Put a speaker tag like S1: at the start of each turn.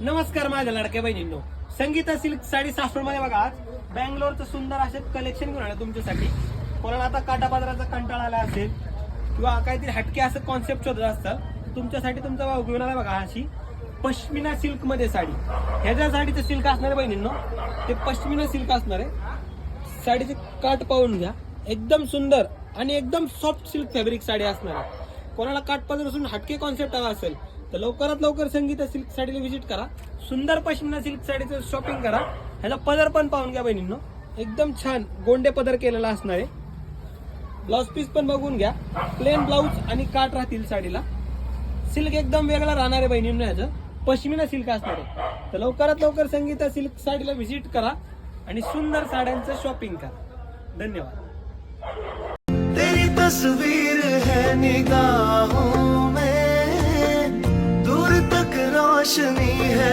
S1: नमस्कार माझ्या लाडक्या बहिणींनो, संगीता सिल्क साडी सासवड मध्ये बघा आज बँगलोरचं सुंदर असे कलेक्शन घेऊन आलं तुमच्यासाठी. कोणाला आता काटापदराचा कंटाळा आला असेल किंवा काहीतरी हटके असं कॉन्सेप्ट शोधत असतात, तुमच्यासाठी तुमचा भाऊ घेऊन आला बघा अशी पश्मिना सिल्क मध्ये साडी. ह्याच्या साडीचं सिल्क असणार आहे बहिणींनो, ते पश्मिना सिल्क असणार आहे. साडीचे काठ पाहून घ्या, एकदम सुंदर आणि एकदम सॉफ्ट सिल्क फॅब्रिक साडी असणार आहे. कोणाला काठपदरापासून हटके कॉन्सेप्ट हवा असेल तर लवकरात लवकर संगीता सिल्क साडीला व्हिजिट करा. सुंदर पश्मिना सिल्क साडीचं शॉपिंग करा. ह्याचा पदर पण पाहून घ्या बहिणींनो, एकदम छान गोंडे पदर केलेला असणार आहे. ब्लाउज पीस पण बघून घ्या, प्लेन ब्लाउज आणि काठ राहतील साडीला. सिल्क एकदम वेगळा राहणार आहे बहिणींनो, ह्याचं पश्मिना सिल्क असणार आहे. तर लवकरात लवकर संगीता सिल्क साडीला व्हिजिट करा आणि सुंदर साड्यांचं शॉपिंग करा. धन्यवाद.
S2: तेरी तस्वीर है निगाहों में, दूर तक रोशनी है.